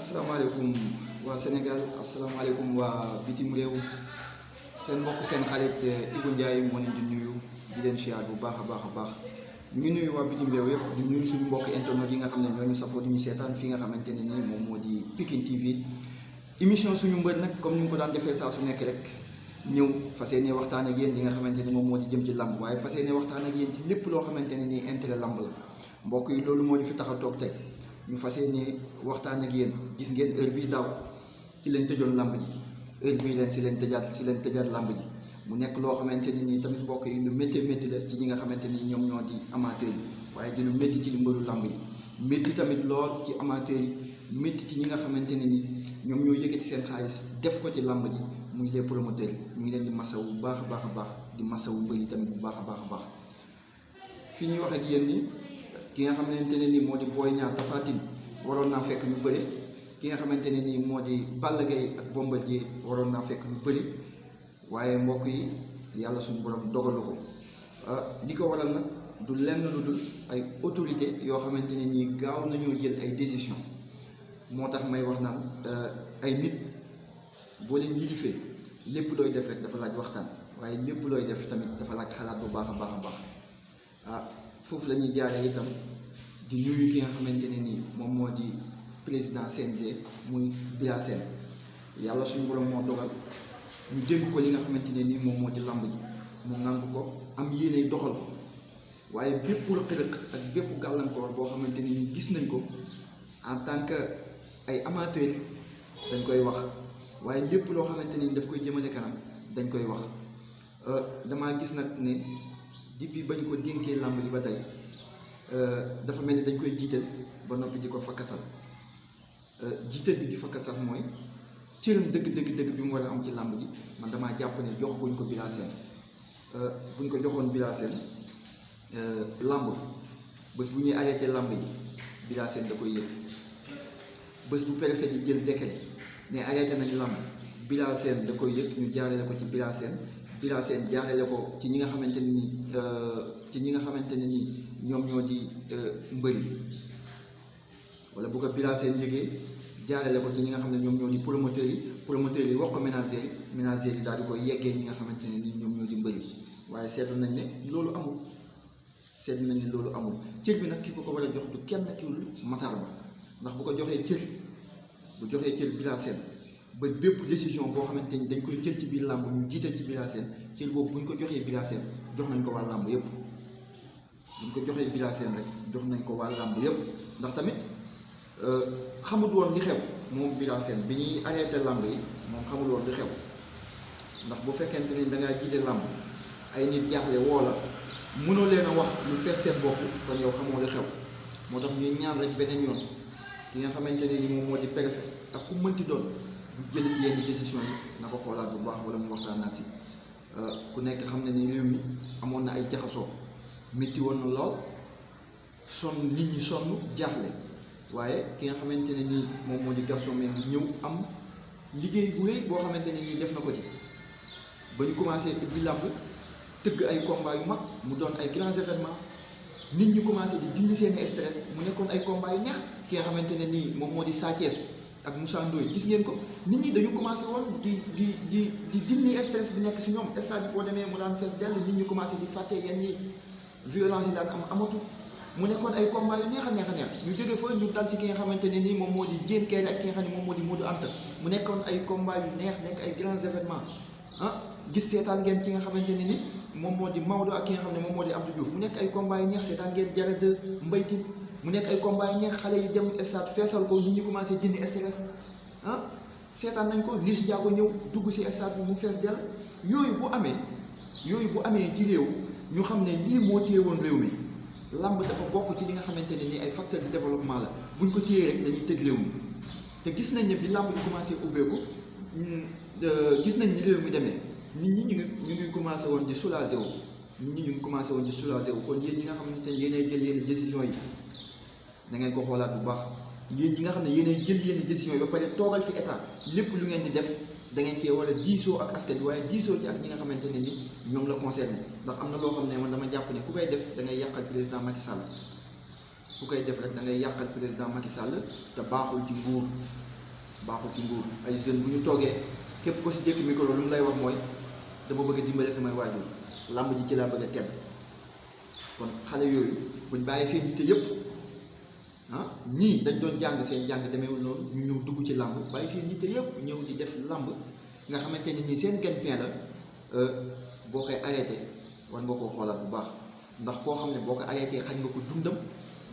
asalaamaaleykum waa Sénégal asalaamaaleykum waa bitim réew seen mbokk seen xarit Ibou Ndiaye moo leen di nuyu di leen siyaar bu baax a baax ñu ngi nuyu waa bitim réew yëpp di nuyu suñu mbokk internet yi nga xam ne ñoo ñu safoo di ñu seetaan fi nga xamante ne nii moom moo di Pikine TV émission suñu mbër nag comme ni ñu ko daan defee saa su nekk rek ñëw fas yéene waxtaan ak yéen li nga xamante ne moom moo di jëm ci lamb waaye fas yéene waxtaan ak yéen ci lépp loo xamante ne nii intérêt lamb la mbokk yi loolu moo ñu fi tax a toog tey ñu fas yéene waxtaan ak yéen gis ngeen heure bii daaw ci leen tëjoon lamb ji heure bii leen si leen tëjaat lamb ji mu nekk loo xamante ne nii tamit mbokk yi lu métti la ci ñi nga xamante ni ñoom ñoo di amateur yi waaye di lu métti ci li mbëru lamb yi métti tamit lool ci amateur yi métti ci ñi nga xamante ne ni ñoom ñoo yëkkati seen xaalis def ko ci lamb ji muy les promoteurs yi ñu ngi leen di masawu bu baax a baax di masawu mbër yi tamit bu baax a baax fi ñuy wax ak yéen ni ki nga xamante ne nii moo di Boy Niang Tapha Tine waroon naa fekk ñu bëri ki nga xamante ne nii moo di Balla Gaye ak Bombardier waroon naa fekk ñu bëri waaye mbokk yi yàlla suñu borom dogalu ko li ko waral nag du lenn lu dul ay autorité yoo xamante ne nii gaaw nañoo jël ay décision moo tax may wax naan ay nit boo leen yilifee lépp looy def rek dafa laaj waxtaan waaye lépp looy def tamit dafa laaj xalaat bu baax a baax foofu la ñuy jaaree itam di nuyu ki nga xamante ne nii moom moo di président CNG muy Bira Sène yàlla suñu borom moo dogal ñu dénk ko li nga xamante ne nii moom moo di lamb ji mu ŋànk ko am yéene doxal ko waaye bépp rëq-rëq ak bépp gàllankoor boo xamante ne nii gis nañ ko en tant que ay amateurs dañ koy wax waaye lépp loo xamante ni daf koy jëmale kanam dañ koy wax damaa gis nag ne depuis ba ñu ko dénkee làmb ji ba tey dafa mel ni dañ koy jiital ba noppi di ko fakkasal jiital bi di fakkasal mooy cëram dëgg bi mu war a am ci làmb ji man damaa jàpp ne jox buñ ko Bira Sène buñ ko joxoon Bira Sène làmb bés bu ñuy arrêté làmb yi Bira Sène da koy yëg bés bu préfet di jël décret ne arrêté nañ làmb Bira Sène da koy yëg ñu jaarale ko ci Bira Sène jaarale ko ci ñi nga xamante ne nii ñoom ñoo di mbëri wala bu ko Bira Sène yëgee jaarale ko ci ñi nga xam ne ñoom ñoo di promoteurs yi wax ko ménagères yi daal di koy yeggee ñi nga xamante ne nii ñoom ñoo di mbëri waaye seetlu nañ ne loolu amul cër bi nag ki ko war a jox du kenn kiwul Matar Ba ndax bu ko joxee cër Bira Sène ba bépp décision boo xamante ni dañ koy jël ci biir làmb ñu jiital ci Bira Sène cër boobu bu ñu ko joxee Bira Sène jox nañ ko waa làmb yëpp jox nañ ko waa làmb yëpp ndax tamit xamul woon li xew moom Bira Sène bi ñuy arrêté làmb yi moom xamul woon li xew ndax bu fekkente ni da ngaa jiite làmb ay nit jaaxle woo la mënoo leen a wax lu fees seen bopp kon yow xamoo li xew moo tax ñuy ñaan rek beneen yoon ki nga xamante ne ni moom moo di préfet ak ku mënti doon bu jëlit yenn décision yi na ko xoolaat bu baax wala mu waxtaanaat si ku nekk xam ne ni réew mi amoon na ay jaxasoo métti woon na lool nit ñi sonn jaaxle waaye ki nga xamante ne nii moom moo di Gaston Mbengue ñëw am liggéey bu rëy boo xamante ne nii def na ko ci ba ñu commencé ubbi làmb tëgg ay combat yu mag mu doon ay grands événements nit ñi commencé di dindi seen stress mu nekkoon ay combat yu neex ki nga xamante ne nii moom moo di Sa Thiès ak Moussa Ndoye gis ngeen ko nit ñi dañu commencé woon di dindi stress bi nekk si ñoom stade bi boo demee mu daan fees dell nit ñi commencé di fàtte yenn yi violence yi daan amatu mu nekkoon ay combat yu neex a neex ñu jóge fa ñu dal ci ki nga xamante ne nii moom moo di Diène Kaïré ak ki nga xam ne moom moo di Modou Anta mu nekkoon ay combat yu neex nekk ay grands événements gis seetaan ngeen ki nga xamante ne ni moom moo di Maodo ak ki nga xam ne moom moo di Abdou Diouf mu nekk ay combat yu neex seetaan ngeen Jara de Mbaye Tine mu nekk ay combat yu neex xale yi dem stade feesal ko nit ñi commencé jëndi stress seetaan nañ ko Liss Ndiago ñëw dugg si stade bi mu fees dell yooyu bu amee ci réew ñu xam ne lii moo téye woon réew mi lamb dafa bokk ci li nga xamante ne ni ay facteur de développement la buñ ko téyee rek dañuy tëj réew mi te gis nañ ne bi lamb di commencé ubbeeku gis nañ ni réew mi demee nit ñi ñu ngi commencé woon di soulagé wu kon yéen ñi nga xamante ne yéenay jël yenn décision yi da ngeen ko xoolaat bu baax yéen ñi nga xam ne yéenay jël yenn décision yi ba pare toogal fi état lépp lu ngeen di def da ngeen cee war a diisoo ak askan bi waaye diisoo ci ak ñi nga xamante ne ni ñoom la concerné ndax am na loo xam ne man dama jàpp ne ku koy def da ngay yàqal président Macky Sall ku koy def rek da ngay yàqal président Macky Sall te baaxul ci nguur baaxul ci nguur. ay jeunes bu ñu toogee képp ko si jékki micro lu mu lay wax mooy dama bëgg a dimbale samay waajur làmb ji ci laa bëgg a tedd. kon xale yooyu buñ bàyyi seen yitte yëpp ñii dañ doon jàng seen jàng demeewul noonu ñu ñëw dugg ci làmb bàyyi seen yitte yëpp ñëw di def làmb nga xamante ne nii seen gagne-pain la boo koy arrêté war nga koo xoolaat bu baax ndax koo xam ne boo ko arrêté xañ nga ko dundam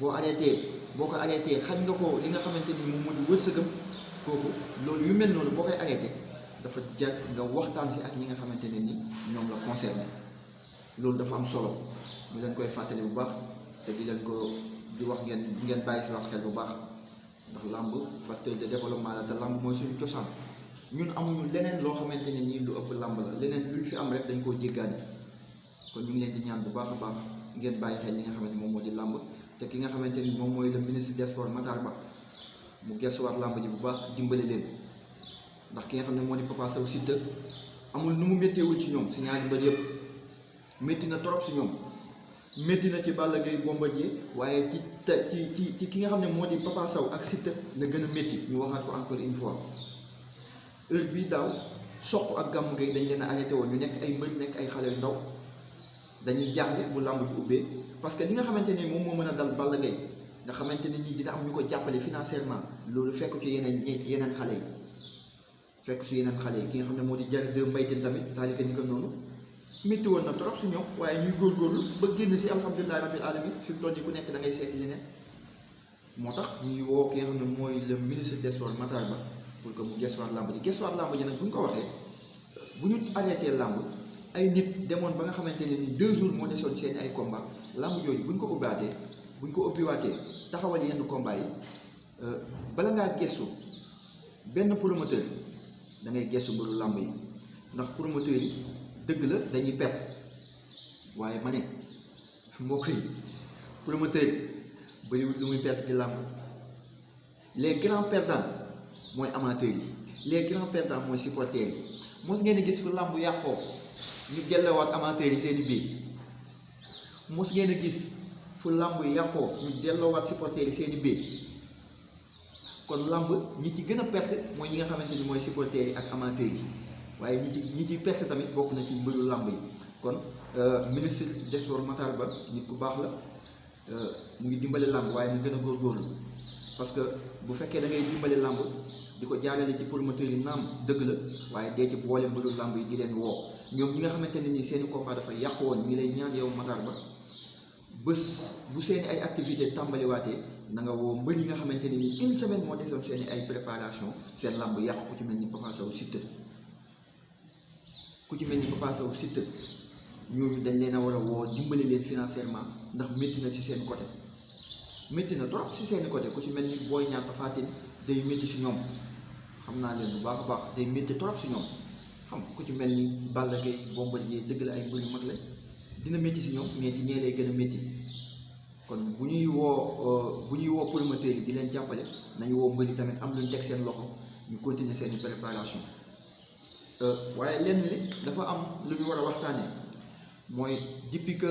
boo ko arrêté xañ nga ko li nga xamante ni moom moo di wërsëgam kooku loolu yu mel noonu boo koy arrêté dafa jar nga waxtaan si ak ñi nga xamante ne ni ñoom la concerné loolu dafa am solo ñu leen koy fàttali bu baax te di leen ko di wax ngeen bàyyi si wax xel bu baax ndax làmb facteur de développement la te làmb mooy suñu cosaan ñun amuñu leneen loo xamante ne nii lu ëpp làmb la leneen luñ fi am rek dañ koo jéggaani kon ñu ngi leen di ñaan bu baax a baax ngeen bàyyi xel li nga xamante moom moo di làmb te ki nga xamante ni moom mooy le ministre des sports Matar Ba mu gestuwaat làmb ji bu baax dimbali leen ndax ki nga xam ne moo di Papa Sow Siteu amul nu mu métteewul ci ñoom si ñaari mbër yëpp métti na trop si ñoom métti na ci Balla Gaye Bombardier waaye ci ki nga xam ne moo di Papa Sow ak Siteu la gën a métti ñu waxaat ko encore une fois heure bii daaw Sokh ak Gamou Gueye dañ leen a arrêté woon ñu nekk ay mbër nekk ay xale yu ndaw dañuy jaaxle bu làmb ji ubbee parce que li nga xamante ne moom moo mën a dal Balla Gaye nga xamante ne nii dina am ñu ko jàppale financièrement loolu fekk ci yeneen xale yi fekk ci yeneen xale yi ki nga xam ne moo di jar de mbaytin tamit saalika ni ko noonu métti woon na trop si ñoom waaye ñuy góorgóorlu ba génn si alhamdulilah rabbil alamin fi mu toll nii ku nekk da ngay seeti leneen moo tax ñuy woo ki nga xam ne mooy le ministre des sports Matar Ba pour que mu gestuwaat làmb ji nag bu ñu ko waxee bu ñu arrêté làmb ay nit demoon ba nga xamante ne ni 2 jours moo desoon seen ay combat làmb jooju bu ñu ko ubbiwaatee taxawal yenn combat yi bala ngaa gestu benn promoteur da ngay gestu mbiru làmb yi ndax promoteur yi dëgg la dañuy perte waaye ma ne mbokk yi promoteur yi bëriwul lu muy perte ci làmb les grands perdants mooy amateurs yi les grands perdants mooy supporters yi mos ngeen di gis fu làmb yàqoo ñu delluwaat amateurs yi seen i biir mos ngeen a gis fu làmb yàqoo ñu delloowaat supporters yi seen i biir kon làmb ñi ci gën a perte mooy ñi nga xamante ni mooy supporters yi ak amateurs yi waaye ñi ci perte tamit bokk na ci mbëru làmb yi kon ministre des sports Matar Ba nit ku baax la mu ngi dimbale làmb waaye mu gën a góorgóorlu parce que bu fekkee da ngay dimbale làmb di ko jaarale ci promoteurs yi naam dëgg la waaye dee ci boole mbëru làmb yi di leen woo ñoom ñi nga xamante ne nii seeni combat dafa yàqu woon ñu ngi lay ñaan yow Matar Ba bés bu seeni ay activité tàmbaliwaatee na nga woo mbër yi nga xamante ne nii une semaine moo desoon seeni ay préparation seen làmb yàqu ku ci mel ni Papa Sow Siteu ñooñu dañ leen a war a woo dimbali leen financièrement ndax métti na ci seen côté métti na trop ci seen côté ku ci mel ni Boy Niang Tapha Tine day métti ci ñoom xam naa leen bu baax a baax day métti trop ci ñoom xam ku ci mel ni Balla Gaye Bombardier dëgg la ay mbër yu mag la dina métti ci ñoom mais ci ñee lay gën a métti kon bu ñuy woo promoteurs yi di leen jàppale nañu woo mbër yi tamit am luñ teg seen loxo ñu continuer seen i préparation waaye lenn li dafa am lu ñu war a waxtaanee mooy depuis que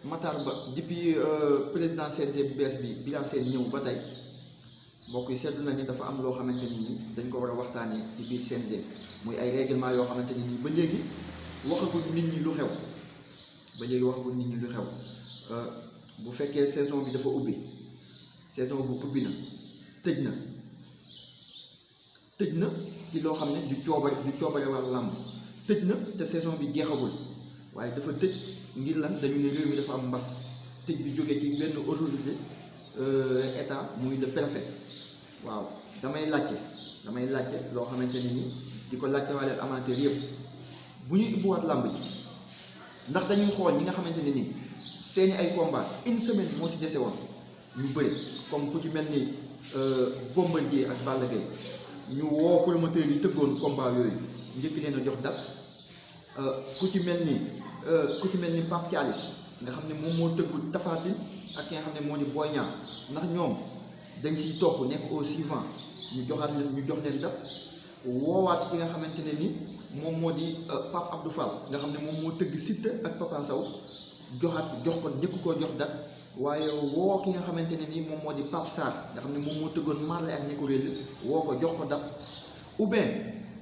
Matar Ba depuis président CNG bu bees bi Bira Sène ñëw ba tey mbokk yi seetlu na ni dafa am loo xamante ni dañ ko war a waxtaanee ci biir CNG muy ay règlement yoo xamante ne nii ba léegi waxagul nit ñi lu xew bu fekkee saison bi dafa ubbi saison bu ubbi na tëj na ci loo xam ne du coobare wala làmb tëj na te saison bi jeexagul waaye dafa tëj ngir lan dañu ne réew mi dafa am mbas tëj bi jógee ci benn autorité état muy le préfet waaw damay laajte loo xamante ne ni di ko laajte waaleel amateur yëpp bu ñuy ubbiwaat làmb ji ndax dañuy xool ñi nga xamante ne ni seeni ay combat une semaine moo si dese woon ñu bëri comme ku ci mel ni Bombardier ak Balla Gaye ñu woo promoteurs yi tëggoon combat yooyu njëkk leen a jox date ku ci mel ni Pape Thialis nga xam ne moom moo tëggul Tapha Tine ak ki nga xam ne moo di Boy Niang ndax ñoom dañ siy topp nekk au suivant ñu jox leen date woowaat ki nga xamante ne ni moom moo di Pape Abdou Fall nga xam ne moom moo tëgg Siteu ak Papa Sow jox ko njëkk koo jox date waaye woo ki nga xamante ne nii moom moo di Pape Sarr nga xam ne moom moo tëggoon Marley ak Nico Réel woo ko jox ko dab ou bien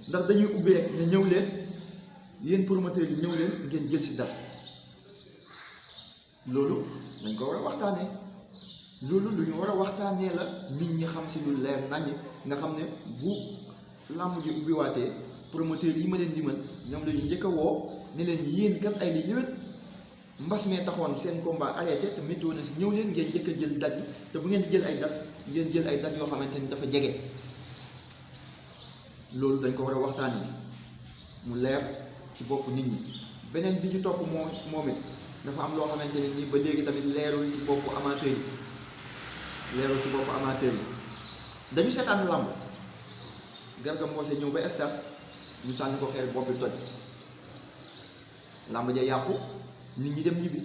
ndax dañuy ubbi rek ne ñëw leen yéen promoteurs yi ñëw leen ngeen jël si dab loolu dañ ko war a waxtaanee loolu lu ñu war a waxtaanee la nit ñi xam si lu leer naññ nga xam ne bu làmb ji ubbiwaatee promoteurs yi ma leen limal ñoom la ñu njëkk a woo ne leen yéen kat ay li yëwét mbas mee taxoon seen combat arrêté te météo na si ñëw leen ngeen njëkk a jël date yi te bu ngeen di jël ay date ngeen jël ay date yoo xamante ni dafa jege loolu dañ ko war a waxtaanee mu leer ci bopp nit ñi. beneen bi ci topp moom it dafa am loo xamante ne nii ba léegi tamit leerul ci boppu amateur yi dañu seetaan làmb Garga Mbossé ñëw ba stade ñu sànni ko xeer bopp bi toj làmb ja yàqu nit ñi dem ñibbi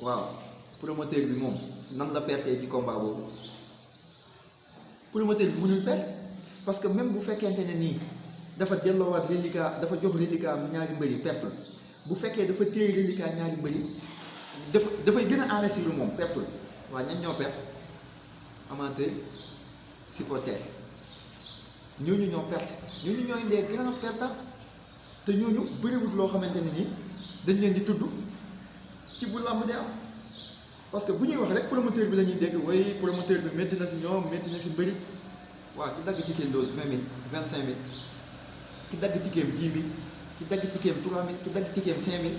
waaw promoteur bi moom nan la pertee ci combat boobu promoteur bi mënul perte parce que même bu fekkente ne nii dafa delloowaat reliquat dafa jox reliquat ñaari mbëri perte bu fekkee dafa téye reliquat ñaari mbëri dafay gën a enrichir moom perte waa ñan ñoo perte amateur supporter ñooñu ñoo perte ñooñu ñooy les grands perdants te ñooñu bëriwul loo xamante ne nii dañ leen di tudd ci bu làmb di am parce que bu ñuy wax rek promoteur bi la ñuy dégg way promoteur bi métti na si ñoom métti na si mbëri waaw ki dagg ticket dose 20 000 25 000 ki dagg tickeem 10 000 ki dagg tickeem 3 000 ki dagg tickeem 5 000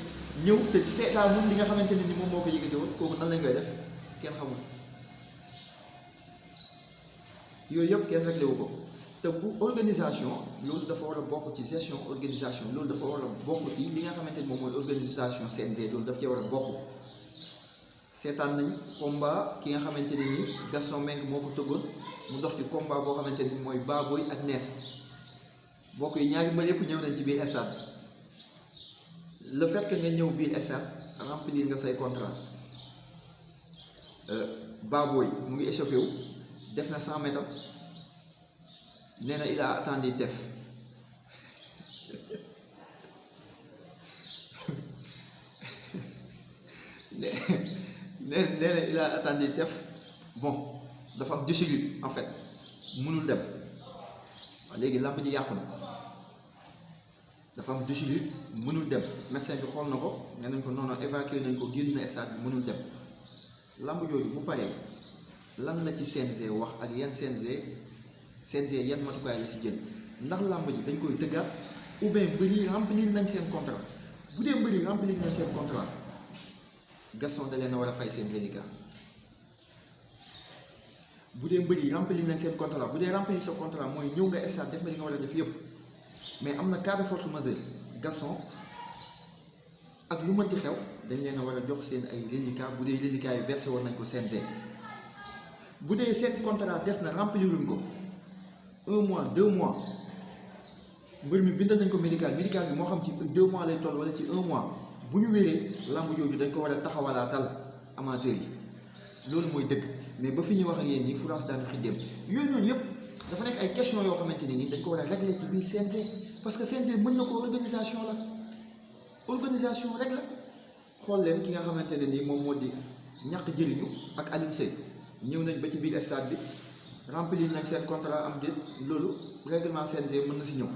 ñëw te seetaanul li nga xamante ne ni moom moo ko yëkkati woon kooku nan lañ koy def kenn xamul yooyu yëpp kenn réglé wu ko te bu organisation loolu dafa war a bokk ci gestion organisation loolu dafa war a bokk ci li nga xamante ni moom mooy organisation CNG loolu daf cee war a bokk seetaan nañ combat ki nga xamante ne ni Gaston Mbengue moo ko tëggoon mu dox ci combat boo xamante ni mooy Baboy ak Nees bokk yi ñaari mbër yëpp ñëw nañ ci biir stade le fait que nga ñëw biir stade remplir nga say contrat Baboy mu ngi échauffé wu def na 100 mètres nee na il a attendu def nee na il a attendu def bon dafa am déchirure en fait mënul dem waaw léegi làmb ji yàqu na dafa am déchirure mënul dem médecin bi xool na ko nee nañ ko noonu évacué nañ ko génn na stade bi mënul dem làmb jooju bu paree lan la ci CNG wax ak yan CNG yan matukaay la si jël ndax làmb ji dañ koy tëggaat ou bien mbëri remplir nañ seen contrat bu dee mbëri remplir nañ seen contrat Gaston da leen a war a fay seen reliquat bu dee mbëri remplir nañ seen contrat bu dee remplir sa contrat mooy ñëw nga stade def nga li nga war a def yëpp mais am na cas de force majeure Gaston ak lu mënti xew dañ leen a war a jox seen ay reliquat bu dee reliquat yi versé woon nañ ko CNG bu dee seen contrat des na remplir luñ ko 1 mois 2 mois mbër mi bindal nañ ko médical bi moo xam ci 2 mois lay toll wala ci 1 mois bu ñu wéree làmb jooju dañ ko war a taxawalaatal amateur yi loolu mooy dëgg mais ba fi ñuy wax ak yéen ñi France daanu xiddeem yooyu noonu yëpp dafa nekk ay question yoo xamante ne nii dañ ko war a régler ci biir CNG parce que CNG mën na ko organisation rek la xool leen ki nga xamante ne nii moom moo di ñàkk jëriñu ak Alioune Seye ñëw nañ ba ci biir stade bi remplir nañ seen contrat am déet loolu règlement CNG mën na si ñëw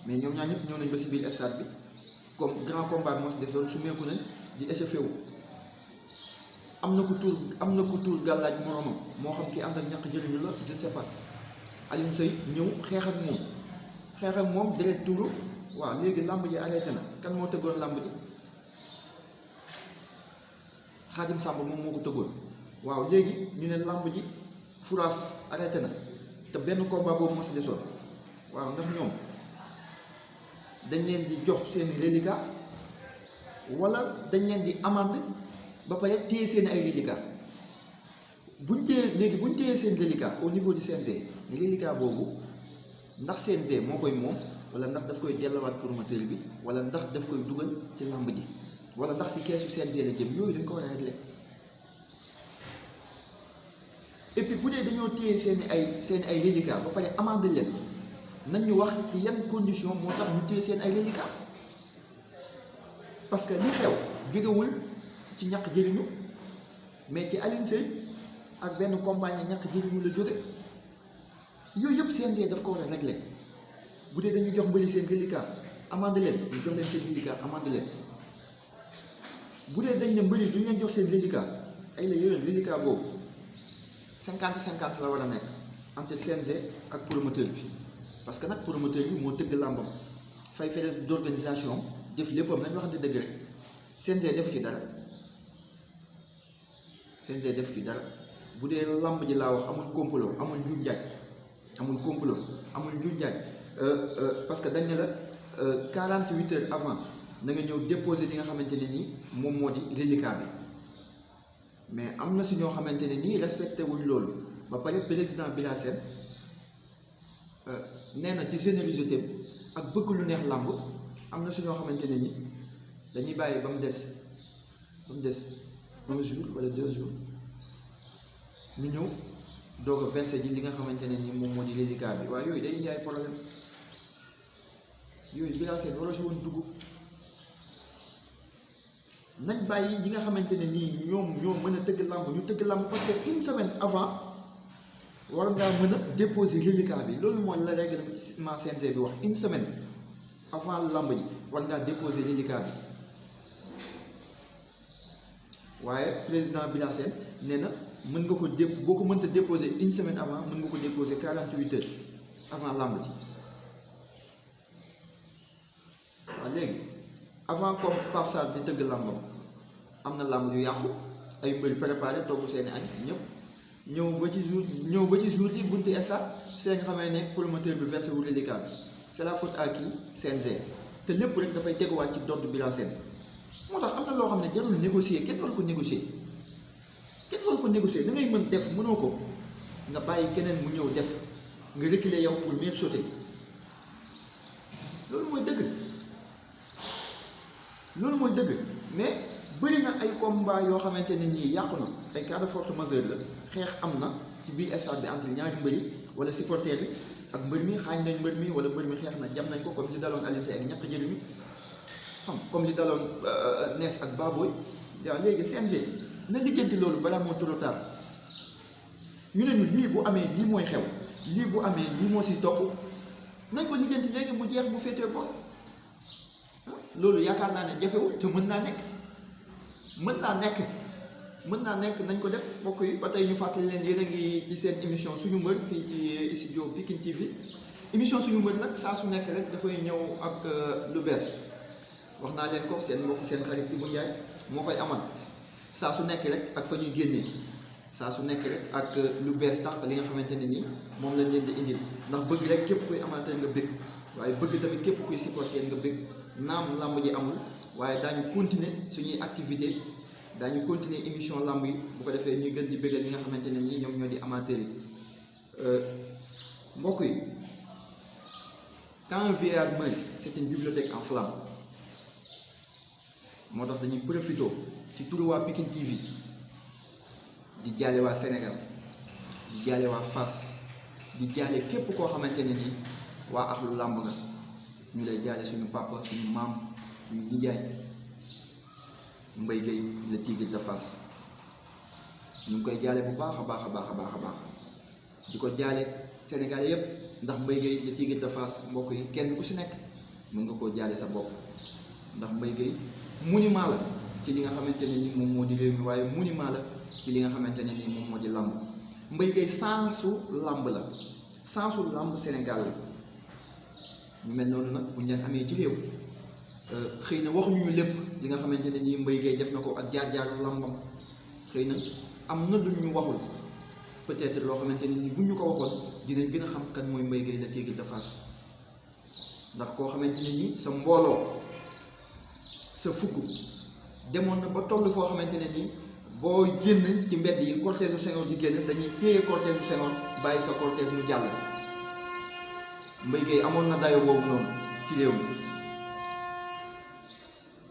mais ñoom ñaar ñëpp ñëw nañ ba si biir stade bi comme grand combat moo si desoon su meeku nañ di échauffé wu am na ku tuur gàllaaj moromam moo xam ki ànd ak ñàkk jëriñu la je ne sais pas Alioune Seye ñëw xeex ak moom deret tuuru waaw léegi làmb ji arrêté na kan moo tëggoon làmb ji Xaadim Samb moom moo ko tëggoon waaw léegi ñu ne làmb ji furaas arrêté na te benn combat boobu moo si desoon waaw ndax ñoom dañ leen di jox seen reliquat wala dañ leen di amende ba pare téye seen ay reliquat buñ téyee seen reliquat au niveau du CNG reliquat boobu ndax CNG moo koy moom wala ndax daf koy delluwaat promoteur bi wala ndax daf koy dugal ci làmb ji wala ndax si keesu CNG la jëm yooyu dañ ko war a régler et puis bu dee dañoo téye seen ay reliquat ba pare amende leen nañ ñu wax ci yan condition moo tax ñu téye seen ay reliquat parce que li xew jógewul ci ñàkk jëriñu mais ci Alioune Seye ak benn compagnie ñàkk jëriñu la jóge. yooyu yëpp CNG daf ko war a régler bu dee dañu jox mbëri seen reliquat amande leen ñu jox leen seen reliquat amande leen bu dee dañ ne mbëri duñ leen jox seen reliquat ay la yowén reliquat boobu 50-50 la war a nekk entre CNG ak promoteur bi parce que nag promoteur bi moo tëgg làmbam fay frais d'organisation def léppam nañ waxante dëgg rek CNG def ci dara CNG def ci dara bu dee làmb ji laa wax amul complot amul njuuj njaaj amul complot amul njuuj njaaj parce que dañ ne la 48 heures avant na nga ñëw déposer li nga xamante ne nii moom moo di reliquat bi mais am na si ñoo xamante ne nii respecté wuñ loolu ba pare président Bira Sène nee na ci générosité ak bëgg lu neex làmb am na si ñoo xamante ne nii dañuy bàyyi ba mu des 1 jour wala 2 jours ñu ñëw doog a versé ji li nga xamante ne ni moom moo di reliquat bi waaye yooyu day indi ay problème yooyu Bira Sène waroo si woon dugg nañ bàyyi ñi nga xamante ne nii ñoom ñoo mën a tëgg làmb ñu tëgg làmb parce que une semaine avant war ngaa mën a déposer reliquat bi loolu mooy la règlement CNG bi wax une semaine avant làmb ji war ngaa déposer reliquat bi waaye président Bira Sène nee na mën nga ko boo ko mënta déposer une semaine avant mën nga ko déposer 48 heures avant làmb ji waaw léegi avant comme Pape Sarr di tëgg làmbam am na làmb yu yàqu ay mbër préparé togg seeni añ ñëpp ñëw ba ci jour ji buntu stade see nga xamee ne promoteur bi versé wu reliquat bi c'est la faute à qui CNG te lépp rek dafay teguwaat ci dodd Bira Sène moo tax am na loo xam ne jarul négocier kenn waru ko négocier da ngay mën def mënoo ko nga bàyyi keneen mu ñëw def nga reculer yow pour mieux sauter loolu mooy dëgg mais bëri na ay combat yoo xamante ne nii yàqu na ay cas de force majeure la xeex am na ci biir stade bi entre ñaari mbëri wala supporter bi ak mbër mi xaañ nañ mbër mi wala mbër mi xeex na jam nañ ko comme li daloon Alioune Seye ak ñàkk jëriñu xam comme li daloon Ness ak Baboy waaw léegi CNG na lijjanti loolu balaa moo trop tard ñu ne ñu lii bu amee lii mooy xew lii bu amee lii moo si topp nañ ko lijjanti léegi mu jeex bu féetee bool loolu yaakaar naa ne jafewul te mën naa nekk nañ ko def mbokk yi ba tey ñu fàttali leen yéen a ngi ci seen émission suñu mbër fii ci studio Pikine TV émission suñu mbër nag saa su nekk rek dafay ñëw ak lu bees wax naa leen ko seen mbokk seen xarit Ibou Ndiaye moo koy amal saa su nekk rek ak fa ñuy génnee saa su nekk rek ak lu bees tax li nga xamante ne nii moom lañ leen di indil ndax bëgg rek képp kuy amateur nga bëgg waaye bëgg tamit képp kuy supporter nga bëgg naam làmb ji amul waaye daañu continuer suñuy activité daañu continuer émission làmb yi bu ko defee ñuy gën di bëggal li nga xamante ne nii ñoom ñoo di amateur yi mbokk yi quand un vieillard meurt c'est une bibliothèque en flamme moo tax dañuy profité ci turu waa Pikine TV di jaale waa Sénégal di jaale waa Fass di jaale képp koo xamante ne nii waa axlu làmb nga ñu lay jaale suñu papa suñu maam suñu nijaay Mbaye Gueye le tigre de Fass ñu ngi koy jaale bu baax a baax di ko jaale Sénégalais yépp ndax Mbaye Gueye le tigre de Fass mbokk yi kenn ku si nekk mën nga koo jaale sa bopp ndax Mbaye Gueye monument la ci li nga xamante ne ni moom moo di réew mi waaye monument la ci li nga xamante ne ni moom moo di làmb Mbaye Gueye sensu làmb la sensu làmb Sénégal la ñu mel noonu nag buñ leen amee ci réew xëy na waxuñu lépp li nga xamante ne nii Mbaye Gueye def na ko ak jaar-jaaru làmbam xëy na am na lu ñu waxul peut-être loo xamante ne nii bu ñu ko waxoon dinañ gën a xam kan mooy Mbaye Gueye la tigre de Fass ndax koo xamante ne nii sa mbooloo sa fukk demoon na ba toll foo xamante ne nii boo génn ci mbedd yi cortège bu Senghor di génn dañuy téye cortège bu Senghor bàyyi sa cortège mu jàll Mbaye Gueye amoon na dayo boobu noonu ci réew mi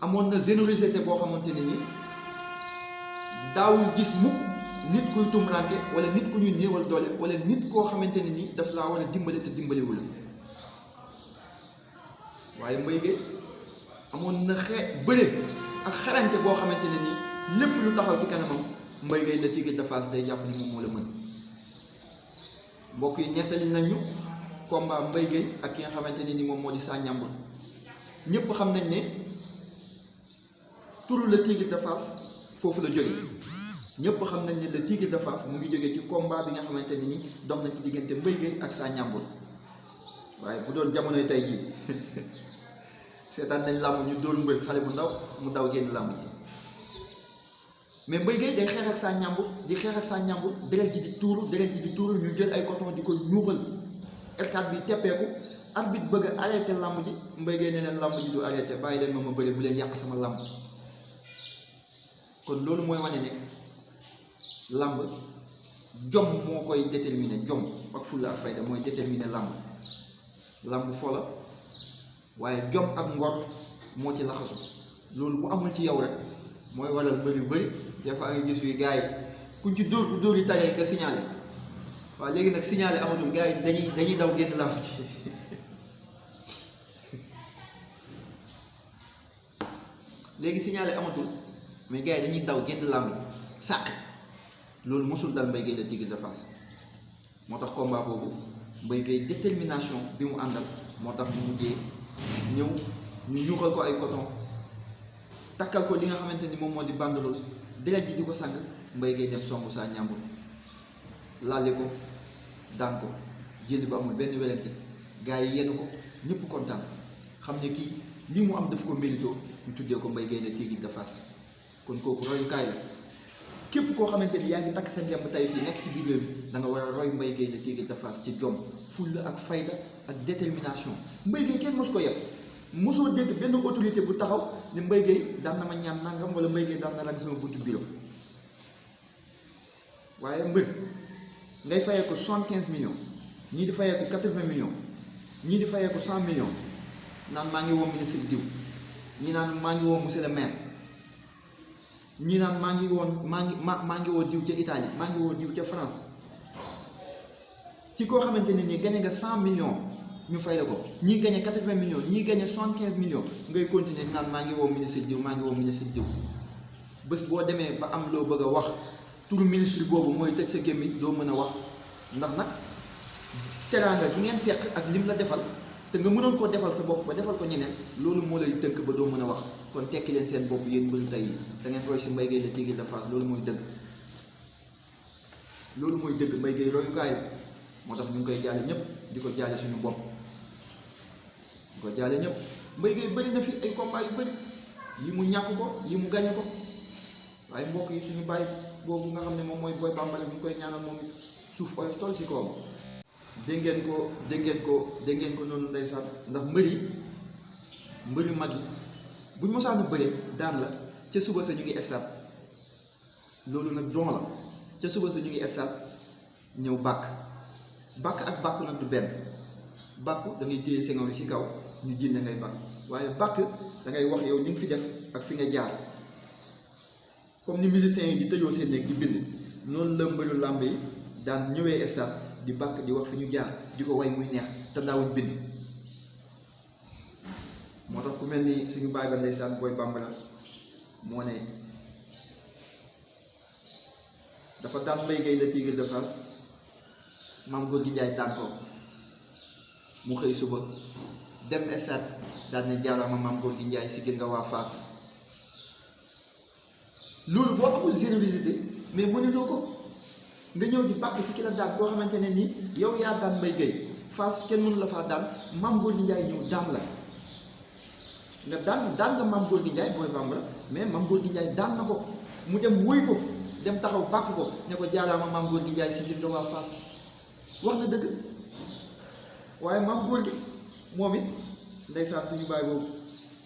amoon na générosité boo xamante ne ni daawul gis mukk nit kuy tumranke wala nit ku ñuy néewal doole wala nit koo xamante ne ni daf laa war a dimbale te dimbaliwu la waaye Mbaye Gueye amoon na bëre ak xarañte boo xamante ne ni lépp lu taxaw ci kanamam Mbaye Gueye le Tigre de Fass day jàpp ni moom moo la mën. mbokk yi nettali nañu combat Mbaye Gueye ak ki nga xamante ne ni moom moo di Sa Ndiambour ñëpp xam nañ ne turu le Tigre de Fass foofu la jóge ñëpp xam nañ ne le Tigre de Fass mu ngi jóge ci combat bi nga xamante ne ni dox na ci diggante Mbaye Gueye ak Sa Ndiambour waaye bu doon jamonoy tey jii seetaan nañ làmb ñu dóor mbër xale bu ndaw mu daw génn làmb ji mais Mbaye Gueye day xeex ak Sa Ndiambour di xeex ak Sa Ndiambour deret ji di tuuru ñu jël ay coton di ko ñuuxal R4 bi teppeeku arbitre bëgg a arrêté làmb ji Mbaye Gueye ne leen làmb ji du arrêté bàyyi leen ma bëri bu leen yàq sama làmb. kon loolu mooy wane ne làmb jom moo koy déterminer jom ak fulla ak fayda mooy déterminer làmb fo la waaye jom ak ngor moo ci laxasu loolu bu amul ci yow rek mooy waral mbër yu bëri des fois nga gis wi gars yi kuñ ci dóor bu dóor yi taree nga signalé waaw léegi nag signalé amatul gars yi dañuy daw génn làmb ci léegi signalé amatul mais gars yi dañuy daw génn làmb ji sàq loolu mosul dal Mbaye Gueye le Tigre de Fass moo tax combat boobu Mbaye Gueye détermination bi mu àndal moo tax mu mujjee ñëw ñu ñuuxal ko ay coton takkal ko li nga xamante ni moom moo di banderole deret ji di ko sang Mbaye Gueye dem songu Sa Ndiambour laale ko daan ko jëli ba amul benn welante gars yi yenn ko ñëpp kontaan xam ne kii li mu am daf ko mérito ñu tuddee ko Mbaye Gueye le Tigre de Fass kon kooku royukaay la képp koo xamante ni yaa ngi takk sa ngemb tey fii nekk ci biir réew mi da nga war a roy Mbaye Gueye le Tigre de Fass ci jom fulla ak fayda ak détermination Mbaye Gueye kenn mosu ko yeb mosoo dégg benn autorité bu taxaw ne Mbaye Gueye daan na ma ñaan nangam wala Mbaye Gueye daan na rang sama buntu bureau waaye mbër ngay fayee ko 75 millions ñii di fayee ko 80 millions ñii di fayee ko 100 millions naan maa ngi woo ministre diw ñi naan maa ngi woo monsieur le maire ñi naan maa ngi woo diw ca Italie maa ngi woo diw ca France ci koo xamante ne nii gagné nga 100 millions ñu fay la ko ñii gagné 80 millions ñii gagné 75 millions ngay continuer naan maa ngi woo ministre diw maa ngi woo ministre diw bés boo demee ba am loo bëgg a wax turu ministre boobu mooy tëj sa gémmiñ doo mën a wax ndax nag teraanga gi ngeen seq ak lim la defal te nga mënoon koo defal sa bopp ba defal ko ñeneen loolu moo lay tënk ba doo mën a wax kon tekki leen seen bopp yéen mbëru tey yi da ngeen roy si Mbaye Gueye le Tigre de Fass loolu mooy dëgg Mbaye Gueye royukaay moo tax ñu ngi koy jaale ñëpp di ko jaale suñu bopp di ko jaale ñëpp Mbaye Gueye bëri na fi ay combat yu bëri yi mu ñàkk ko yi mu gañe ko waaye mbokk yi suñu bàyyi boobu nga xam ne moom mooy Boy Bambara ñu koy ñaanal moom suuf oyof tool si kawam dégg ngeen ko noonu ndeysaan ndax mbër yu mag yi buñ mosaan bëre daan la ca suba sa ñu ngi stade loolu nag don la ca suba sa ñu ngi stade ñëw bàkk ak bàkk nag du benn bàkk da ngay téye sengoor yi ci kaw ñu jinne ngay bàkk waaye bàkk da ngay wax yow ñu ngi fi def ak fi nga jaar comme ni musiciens yi di tëjoo seen néeg di bind noonu la mbëru làmb yi daan ñëwee stade di bàkk di wax fi ñu jaar di ko way muy neex te daawuñ bind moo tax ku mel ni suñu baay ba ndeysaan Boy Bambara moo ne dafa daan Mbaye Gueye le Tigre de Fass maam góor gi Njaay daan ko mu xëy suba dem stade daan ne jaaraama maam góor gi Njaay si gën nga waa Fass loolu boo amul générosité mais mënuloo ko nga ñëw di bàkk ci ki la daan koo xamante ne nii yow yaa daan Mbaye Gueye Fass kenn mënu la faa daan maam góor gi Njaay ñëw daan la nga daan nga maam góor gi Njaay Boy Bambara mais maam góor gi Njaay daan na ko mu dem wóy ko dem taxaw bàkk ko ne ko jaaraama maam góor gi Njaay si gën nga waa Fass wax na dëgg waaye maam góor gi moom it ndeysaan suñu baay boobu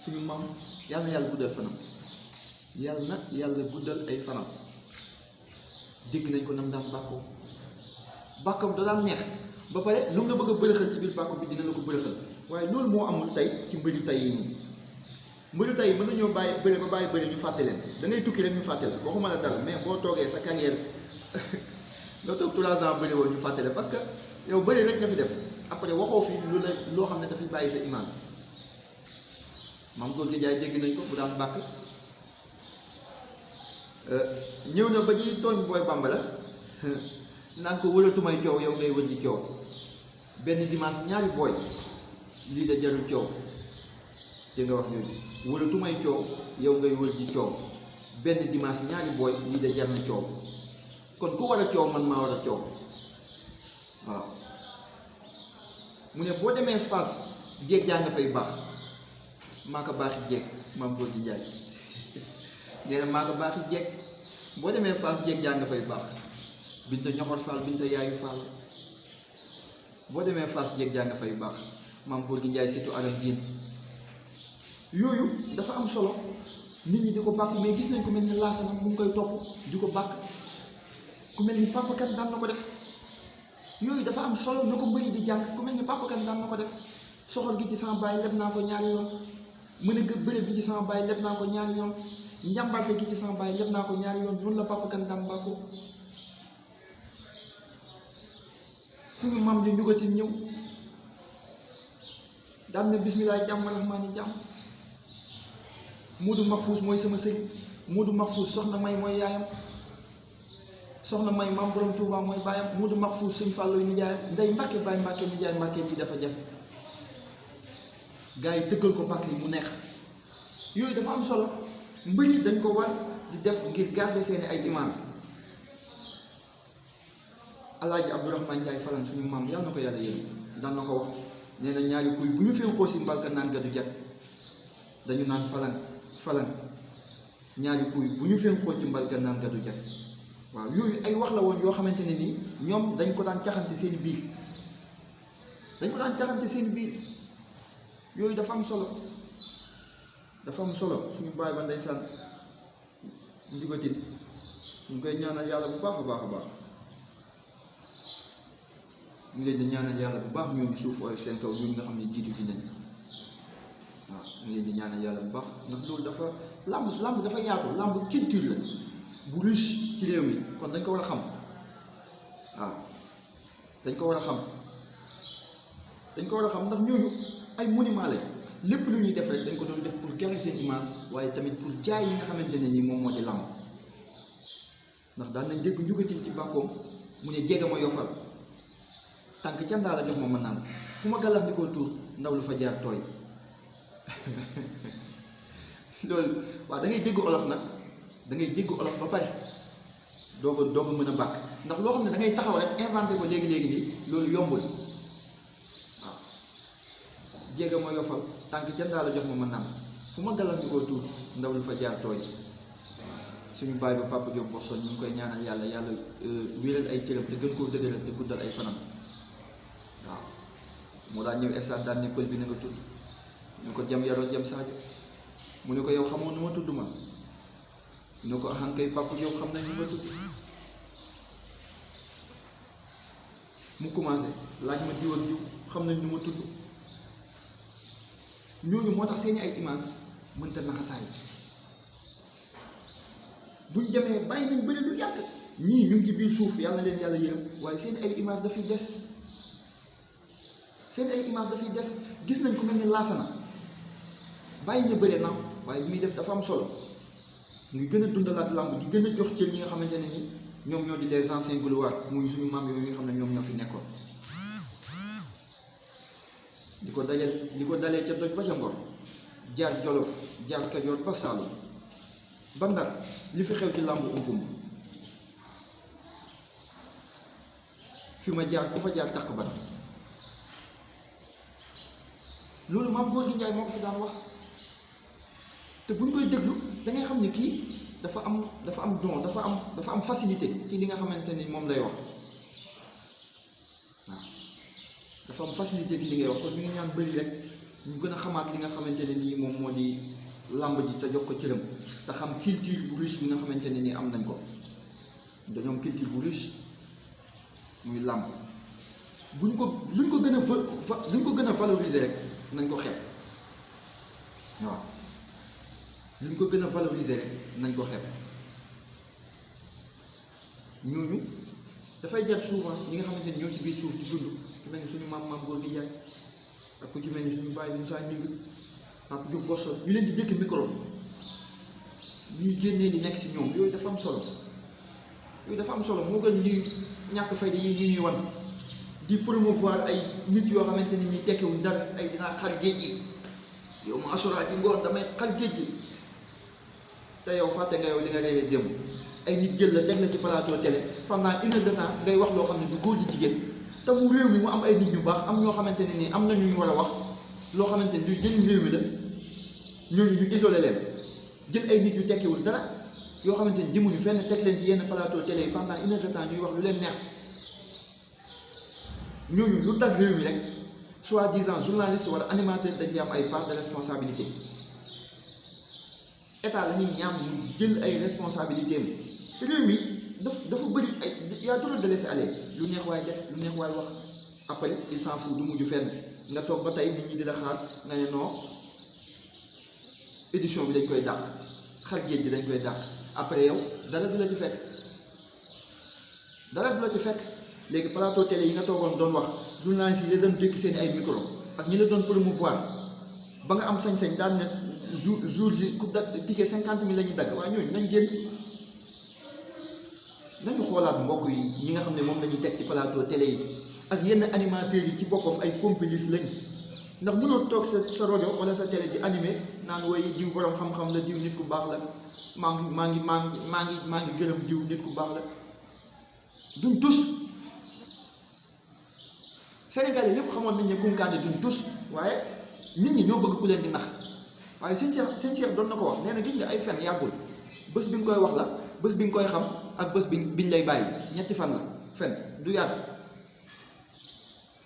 suñu maam yàlla na yàlla guddal fanam yàlla guddal ay fanam dégg nañ ko nam daan bàkkoo bàkkam da daan neex ba pare lu nga bëgg a bërëxal ci biir bàkku bi dina la ko bërëxal waaye loolu moo amul tey ci mbëru tey yi nii mbëru tey mën nañoo bàyyi bëri ba bàyyi bëri ñu fàtte leen da ngay tukki rek ñu fàtte la waxuma la dara mais boo toogee sa carrière nga toog 3 ans bëri woon ñu fàtte la parce que yow bëri rek nga fi def après waxoo fi lu la loo xam ne dafay bàyyi sa image maam góor gi Njaay dégg nañ ko bu daan bàkk ñëw na ba ci tooñ booy bambara naan ko wëratumay coow yow ngay wër di coow benn dimanche ñaari booy lii da jarul coow te nga wax jooju wëratumay coow yow ngay wër di coow benn dimanche ñaari booy lii da jar na coow kon ku war a coow man maa war a coow waaw mu ne boo demee Fass jéeg jaa nga fay baax maa ko baaxi jéeg maam góor gi Njaay nee na maa ko baaxi jéeg boo demee Fass jéeg jaa nga fay baax binta ñoxor Fall binta yaayu Fall boo demee Fass jéeg jaa nga fay baax maam góor gi Njaay surtout aram diin yooyu dafa am solo nit ñi di ko bàkk mais gis nañ ko mel ni laasana mu ngi koy topp di ko bàkk ku mel ni Papa Kane daan na ko def yooyu dafa am solo na ko mbëri di jàng ku mel ni Papa Kane daan na ko def soxor gi ci sama baay leb naa ko ñaari yoon mën a bërëb gi ci sama baay leb naa ko ñaari yoon njàmbaate gi ci sama baay leb naa ko ñaari yoon noonu la Papa Kane daan bàkkoo suñu maam di njugatin ñëw daan na bismillaah jàmm rahmaani jàmm Moodu Mahfouz mooy sama sëriñ Moodu Mahfouz soxna May mooy yaayam soxna May maam borom Touba mooy baayam Moodu Mahfouz suñ fàllooy nijaayam ndey Mbàkke baay Mbàkke nijaay Mbàkke ji dafa jafe gars yi tëggal ko bàkk yi mu neex yooyu dafa am solo mbëri dañ ko war di def ngir garder seeni ay image Alaaji Abdourahmane Ndiaye Falang suñu maam yàlla na ko yàlla yéen daan na ko wax nee na ñaari kuy bu ñu fénkoo si mbalka naan ga du jag dañu naan Falang ñaari kuy bu ñu fénkoo ci mbalka naan ga du jag waaw yooyu ay wax la woon yoo xamante ne nii ñoom dañ ko daan caxante seen biir yooyu dafa am solo suñu baay ba ndeysaan njugatin ñu ngi koy ñaanal yàlla bu baax a baax a baax ñu leen di ñaanal yàlla bu baax ñooñu suuf ooy seen kaw ñooñu nga xam ne jiitu ci nañ waaw ñu leen di ñaanal yàlla bu baax ndax loolu dafa làmb dafa yaatu làmb culture la bu riche ci réew mi kon dañ ko war a xam waaw dañ ko war a xam ndax ñooñu ay monument lañ lépp lu ñuy def rek dañ ko doon def pour garder seen image waaye tamit pour jaay li nga xamante ne nii moom moo ci làmb ndax daan nañ dégg njugatin ci bàkkoom mu ne jege ma yofal tànk ca ndaa la jox ma naan fu ma gàllax di ko tuur ndaw lu fa jaar tooy loolu waaw da ngay dégg olof nag da ngay dégg olof ba pare doog a mën a bàkk ndax loo xam ne da ngay taxaw rek inventé ko léegi nii loolu yombul waaw jéega ma yofal tànk ca ndaa la jox ma naan fu ma gàllax di ko tuur ndaw lu fa jaar tooy suñu baay ba Papa Diop Boston ñu ngi koy ñaanal yàlla wéeral ay cëram te gën koo dëgëral te guddal ay fanam waaw moo daan ñëw stade daan ne pël bi na nga tudd ñu ko jam yaroo jam Sadio mu ne ko yow xamoon nu ma tudd ma mu ne ko axankay Papa Diop xam nañ nu nga tudd mu commencé laaj ma diw ak diw xam nañ nu ma tudd ñooñu moo tax seeni ay image mënta naxasaay buñ demee bàyyi nañ bëri lu yàgg ñii ñu ngi ci biir suuf yàlla na leen yàlla yërëm waaye seen ay image dafay des gis nañ ko mel ni laasana bàyyi na bëre naam waaye li muy def dafa am solo ngi gën a dundalaat làmb di gën a jox cër ñi nga xamante ne ni ñoom ñoo di les anciens gloires muy suñu maam yooyu nga xam ne ñoom ñoo fi nekkoon di ko dalee ca doj ba ca Ngor jaar Jolof jaar Kajoor ba Saalum ba Ndar li fi xew ci làmb umpum fi ma jaar ku fa jaar takk ban loolu maam góor gi Njaay moo ko fi daan wax te buñ koy déglu da ngay xam ne kii dafa am don dafa am facilité ci li nga xamante ni moom lay wax waaw dafa am facilité ci li ngay wax kon ñu ngi ñaan bëri rek ñu gën a xamaat li nga xamante ne nii moom moo di làmb ji te jox ko cëram te xam culture bu riche bi nga xamante ne nii am nañ ko dañoo am culture bu riche muy làmb luñ ko gën a valoriser rek nañ ko xeeb waaw luñ ko gën a valoriser rek nañ ko xeeb ñooñu dafay jar souvent ñi nga xamante ni ñoo ci biir suuf di dund ku mel ni suñu maam góor gi Njaay ak ku ci mel ni suñu bàyyi Moussa Gningue Papa Diop Boston ñu leen di dëkk micro ñuy génnee li nekk si ñoom yooyu dafa am solo moo gën ñuy ñàkk fayda yi ñu ñuy wan di promouvoir ay nit yoo xamante ni ñi tekkiwuñ dara ay dinaa xar géej gi yow ma asura bi ngoon damay xar géej gi te yow fàtte nga yow li nga reeree démb ay nit jël la teg la ci plateau télé pendant une heure de temps ngay wax loo xam ne du góor di jigéen te mu réew mi mu am ay nit ñu baax am ñoo xamante ne nii am na ñu war a wax loo xamante ni luy jëriñ réew mi la ñooñu ñu isolé leen jël ay nit yu tekkiwul dara yoo xamante ni jëmuñu fenn teg leen ci yenn plateau télé yi pendant une heure de temps ñuy wax lu leen neex ñooñu lu dal réew mi rek soi-disant journaliste wala animateur dañ ci am ay part de responsabilité état la ñuy ñaam mu jël ay responsabilité am réew mi dafa bëri ay y a trop de laisser aller lu neex waay def lu neex waay wax après il s'en fout du mujj fenn nga toog ba tey nit ñi di la xaar nga ne non édition bi dañ koy dàq xar géej gi dañ koy dàq après yow dara du la ci fekk léegi plateau télé yi nga toogoon doon wax journaliste yi la doon dékk seen ay micro ak ñi la doon promouvoir ba nga am sañ-sañ daan ne jour ji ku ticket 50 000 la ñuy dagg waaye ñooñu nañ génn nañu xoolaat mbokk yi ñi nga xam ne moom la ñuy teg ci plateau télé yi ak yenn animateurs yi ci boppam ay complices lañ ndax mënoo toog sa rajo wala sa télé di animé naan woy diw borom xam-xam la diw nit ku baax la maa ngi gërëm diw nit ku baax la duñ tus Sénégalais yëpp xamoon nañ ne Kounkandé duñ tus waaye nit ñi ñoo bëgg ku leen di nax waaye seen Cheikh doon na ko wax nee na gis nga ay fen yàggul bés bi nga koy wax la bés bi nga koy xam ak bés biñ lay bàyyi ñetti fan la fen du yàgg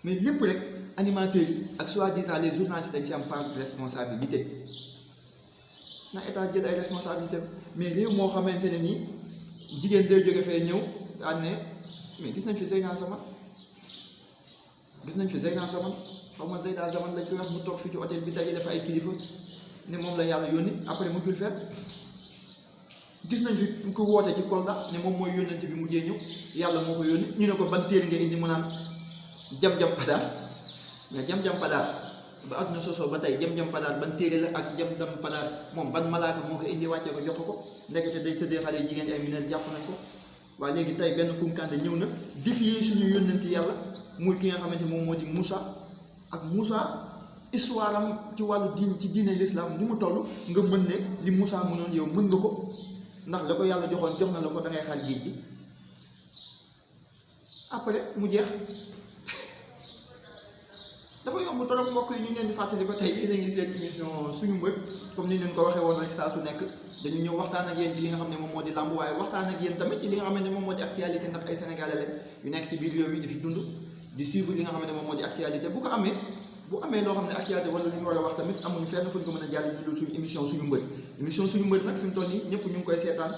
mais lépp rek animateurs yi ak soi-disant les journalistes dañ ci am part de responsabilité na état jël ay responsabilité mais réew moo xamante ne nii jigéen day jóge fee ñëw daan ne mais gis nañ fi Zeyna Zaman xaw ma Zeyda Zaman lañ koy wax mu toog fii ci hôtel bi dajale fa ay kilifa ne moom la yàlla yónni après mu jul feet gis nañ fi ko woote ci Kolda ne moom mooy yónnante bi mujjee ñëw yàlla moo ko yónni ñu ne ko ban téere nga indi mu naan jam-jam padaar mais jam-jam padaar ba àdduna sosoo ba tey jam-jam padaar ban téere la ak jam-jam padaar moom ban malaaka moo ko indi wàcce ko jox ko ndekete day tëddee xale jigéen ñi ay mineur jàpp nañ ko waaye léegi tey benn Kounkandé ñëw na défier suñu yónnanti yàlla muy ki nga xamante moom moo di Moussa ak Moussa histoire am ci wàllu diine l'islam ni mu toll nga mën ne li Moussa mënoon yow mën nga ko ndax la ko yàlla joxoon jox na la ko da ngay xaar géej gi après mu jeex dafa yomb torop mbokk yi ñu ngi leen di fàttali ba tey yéen a ngi seen émission suñu mbër comme ni leen ko waxee woon rek saa su nekk dañu ñëw waxtaan ak yéen ci li nga xam ne moom moo di làmb waaye waxtaan ak yéen tamit ci li nga xam ne moom moo di actualité ndax ay sénégalais lañ yu nekk ci biir réew mi di fi dund di suivre li nga xam ne moom moo di actualité bu amee loo xam ne actualité wala lu ñu war a wax tamit amuñu fenn fu ñu ko mën a jàll ci suñu émission suñu mbër nag fi mu toll nii ñëpp ñu ngi koy seetaan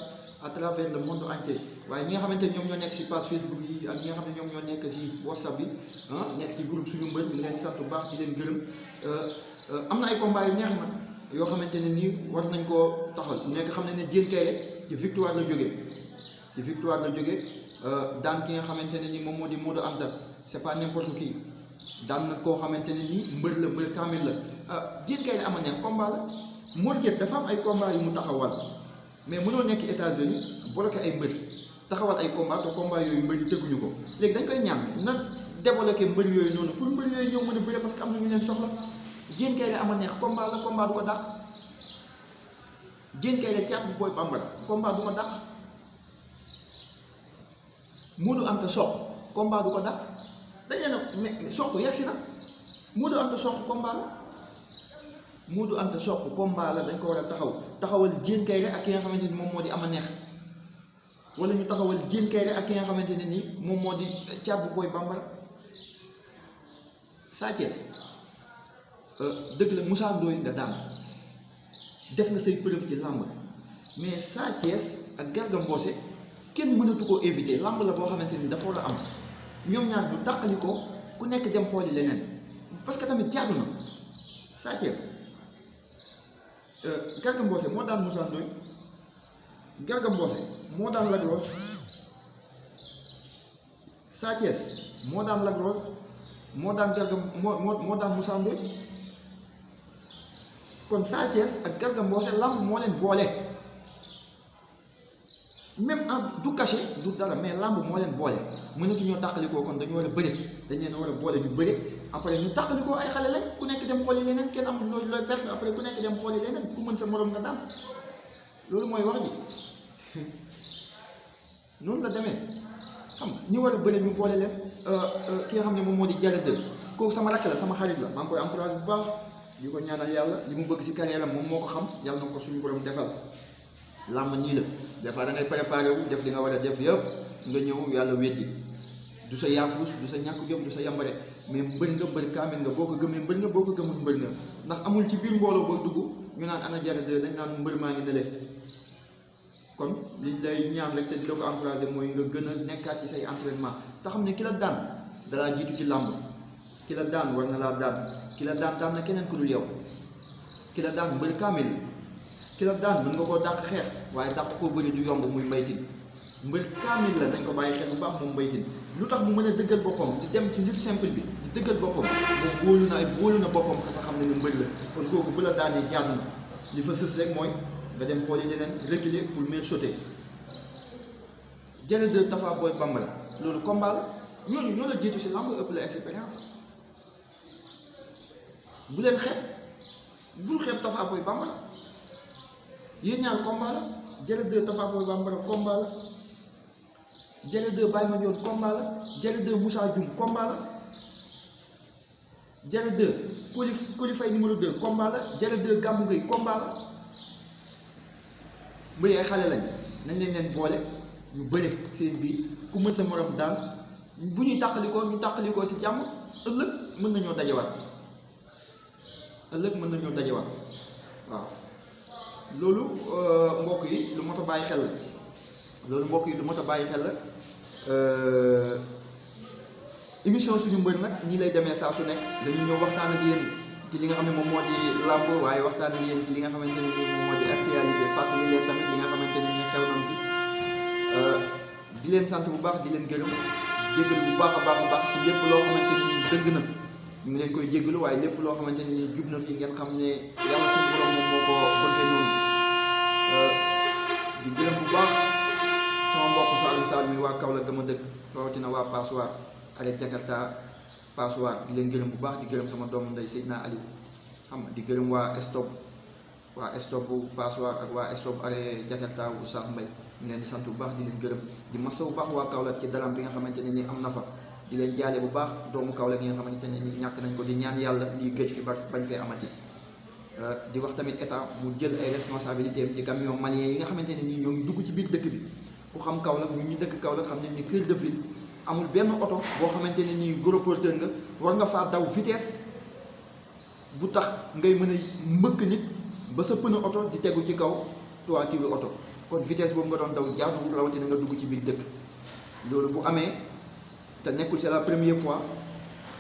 à travers le monde entier waaye ñi nga xamante ne ñoom ñoo nekk ci page Facebook yi ak ñi nga xam ne ñoom ñoo nekk ci WhatsApp bi nekk ci groupe suñu mbër ñu leen sant bu baax di leen gërëm am na ay combats yu neex nag yoo xamante ne nii war nañ koo taxal nekk xam ne Diène Kaïré ci victoire la jógee daan ki nga xamante ne nii moom moo di Modou Anta c'est pas n'importe qui daan na koo xamante ne nii mbër kaamil la Diène Kaïré ama neex combat la Modou Diène dafa am ay combats yu mu taxawal mais mënoo nekk États-Unis bloqué ay mbër taxawal ay combat te combat yooyu mbër yi tëgguñu ko léegi dañ koy ñaan na débloqué mbër yooyu noonu pour mbër yooyu ñëw mën a bëre parce que am na ñu leen soxla Diène Kaïré ama neex combat la combat du ko dàq Diène Kaïré caat bu booy bambara combat du ko dàq Modou Anta Sokh combat du ko dàq dañ leen mais Sokh yegsi na Modou Anta Sokh combat la Modou Anta Sokh combat la dañ ko war a taxawal Diène Kaïré ak ki nga xamante ni moom moo di ama neex wala ñu taxawal Diène Kaïré ak ki nga xamante ne ni moom moo di caat bu booy bambara Sa Thiès dëgg la Moussa Ndoye nga daan def nga say preuve ci làmb mais Sa Thiès ak Garga Mbossé kenn mënatu koo éviter làmb la boo xamante ni dafa war a am ñoom ñaar ñu tàqali ko ku nekk dem xooli leneen parce que tamit jaadu na Sa Thiès Garga Mbossé moo daan Moussa Ndoye Garga Mbossé moo daan Lac Rose Sa Thiès moo daan Lac Rose moo daan Garga moo daan Moussa Ndoye kon Sa Thiès ak Garga Mbossé lamb moo leen boole même du caché du dara mais làmb moo leen boole mënatu ñoo tàqalikoo kon dañu war a bëre dañ leen war a boole ñu bëre après ñu tàqalikoo ay xale lañ ku nekk dem xooli leneen kenn amul looy perte après ku nekk dem xooli leneen ku mën sa morom nga daan loolu mooy wax ji noonu la demee xam nga ñi war a bëre ñu boole leen ki nga xam ne moom moo di Jared kooku sama rakk la sama xarit la maa ngi koy encouragé bu baax di ko ñaanal yàlla li mu bëgg si carrière am moom moo ko xam yàlla na ko suñu borom defal làmb nii la des fois da ngay préparé wu def li nga war a def yëpp nga ñëw yàlla weddi du sa yaafus du sa ñàkk jom du sa yambare mais mbër nga mbër kaamil nga boo ko gëmee mbër nga boo ko gëmul mbër nga ndax amul ci biir mbooloo booy dugg ñu naan ana Jared dañ naan mbër maa ngi nële kon liñ lay ñaan rek te di la ko encouragé mooy nga gën a nekkaat ci say entraînement te xam ne ki la daan dalaa jiitu ci làmb ki la daan war na laa daan ki la daan na keneen ku dul yow ki la daan mbër kaamil ki la daan mën nga koo dàq xeex waaye dàq koo bëri du yomb muy Mbaye Tine mbër kaamil la dañ ko bàyyi xel bu baax moom Mbaye Tine lu tax mu mën a dëggal boppam di dem ci lutte simple bi di dëggal boppam moom wóolu na boppam parce que xam ne ne mbër la kon kooku bu la daanee jaadu na li fa sës rek mooy nga dem xooli leneen reculer pour mieux sauter Jared 2 Tafa Boy Bambara loolu combat la ñoo la jiitu si lamb ëpp la expérience bu leen xeeb bul xeeb Tafa Boy Bambara yéen ñaar combat la Jared 2 Tafa Boy Bambara combat la Jared 2 Baye Mandione combat la Jared 2 Moussa Dioum combat la Jared 2 Coly Faye numéro 2 combat la Jared 2 Gamou Gueye combat la mbëri ay xale lañ nañ leen boole ñu bëre seen biir ku mën sa morom daal bu ñuy tàqalikoo si jàmm ëllëg mën nañoo dajewaat waaw loolu mbokk yi lu mot a bàyyi xel la émission suñu mbër nag ñii lay demee saa su nekk dañu ñëw waxtaan ak yéen ci li nga xam ne moom moo di làmb waaye waxtaan ak yéen ci li nga xamante ne nii moom moo di actualité fàttali leen tamit li nga xamante ne nii xew nañ fi di leen sant bu baax di leen gërëm jéggalu bu baax a baax ci lépp loo xamante ne nii dëgg na ñu ngi leen koy jéggalu waaye lépp loo xamante ne nii jub na fi ngeen xam ne yàlla suñu borom moom moo ko bëggee noonu di gërëm bu baax sama mbokk Saloum mi waa Kaolack dama dëkk rawatina waa Passoir arrêt Jakarta Passoir di leen gërëm bu baax di gërëm sama doomu ndey Seydina Aliou xam nga di gërëm waa stop bu Passoir ak waa stop arrêt Jakarta bu Sax Mbay ñu leen di sant bu baax di leen gërëm di massa bu baax waa Kaolack ci dalam bi nga xamante ne ni am na fa di leen jaale bu baax doomu Kaolack yi nga xamante ne ni ñàkk nañ ko di ñaan yàlla lii gëj fi bañ fee amati di wax tamit état mu jël ay responsabilités am ci camion malien yi nga xamante ne nii ñoo ngi dugg ci biir dëkk bi ku xam Kaolack ñun ñu dëkk Kaolack xam nañ ni cœur de ville amul benn oto boo xamante ne nii gros porteur nga war nga faa daw vitesse bu tax ngay mën a mbëkk nit ba sa pneu oto di tegu ci kaw toiture oto kon vitesse boobu nga doon daw jaaduwul rawatina nga dugg ci biir dëkk loolu bu amee te nekkul c'est la première fois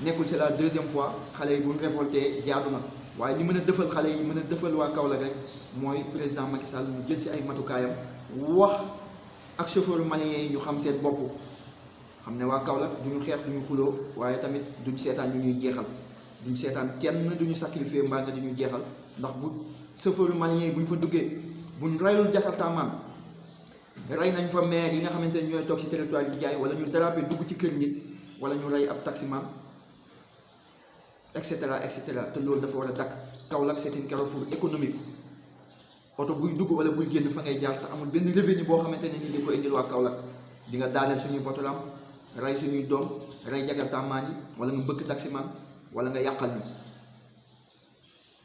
nekkul c'est la deuxième fois xale yi bu ñu révolté jaadu na waaye li mën a dëfal xale yi mën a dëfal waa Kaolack rek mooy président Macky Sall mu jël ci ay matukaayam wax ak chauffeur malien yi ñu xam seen bopp xam ne waa Kaolack duñu xeex duñu xuloo waaye tamit duñu seetaan ñu ñuy jeexal duñu seetaan kenn duñu sacrifier mbaa nga duñu jeexal ndax bu chauffeur malien yi bu ñu fa duggee buñ rayul Jakarta man rey nañ fa maire yi nga xamante ne ñooy toog ci territoire bi jaay wala ñu dérapé dugg ci kër nit wala ñu rey ab taximan et cetera te loolu dafa war a dakk Kaolack c'est un carrefour économique oto buy dugg wala buy génn fa ngay jaar te amul benn revenu boo xamante ne nii di ko indil waa Kaolack di nga daaneel suñuy botolam rey suñuy doom rey Jakarta maan yi wala nga bëgg taximan wala nga yàqal ñu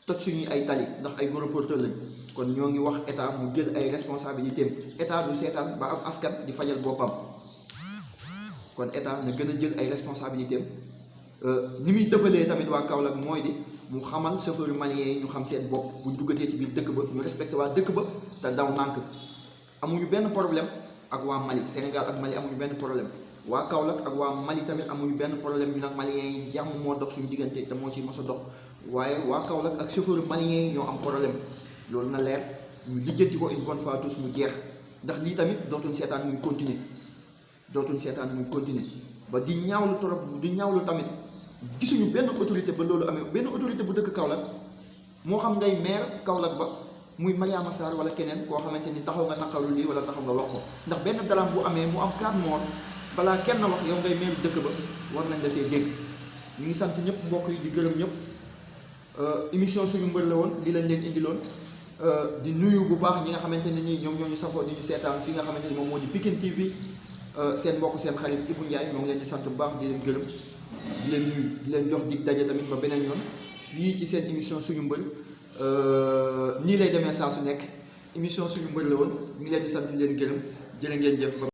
toj suñuy ay tali ndax ay gros porteurs lañ kon ñoo ngi wax état mu jël ay responsabilités état du seetaan ba am askan di fajal boppam kon état na gën a jël ay responsabilités ni muy dëfalee tamit waa Kaolack mooy di mu xamal chauffeur malien yi ñu xam seen bopp buñ duggatee ci biir dëkk ba ñu respecté waa dëkk ba te daw nànk amuñu benn problème ak waa Mali Sénégal ak Mali amuñu benn problème waa Kaolack ak waa Mali tamit amuñu benn problème ñu nag malien yi jàmm moo dox suñu diggante te moo ci mos a dox waaye waa Kaolack ak chauffeur malien yi ñoo am problème loolu na leer ñu lijjanti ko une bonne fois tous mu jeex ndax lii tamit dootuñ seetaan muy continuer ba di ñaawlu trop di ñaawlu tamit gisuñu benn autorité ba loolu amee benn autorité bu dëkk Kaolack moo xam ngay maire Kaolack ba muy Mariama Sarr wala keneen koo xamante ni taxaw nga naqaru lii wala taxaw nga wax ko ndax benn drame bu amee mu am 4 morts balaa kenn wax yow ngay meelu dëkk ba war nañ la see dégg. ñu ngi sant ñëpp mbokk yi di gërëm ñëpp émission suñu mbër la woon lii lañ leen indiloon di nuyu bu baax ñi nga xamante ne nii ñoom ñoo ñu safoo di ñu seetaan fi nga xamante ni moom moo di Pikine TV seen mbokk seen xarit Ibou Ndiaye moo ngi leen di sant bu baax di leen gërëm di leen nuyu di leen jox dig daje tamit ba beneen yoon fii ci seen émission suñu mbër nii lay demee saa su nekk émission suñu mbër la woon ñu ngi leen di sant di leen gërëm jërë ngeen jëf.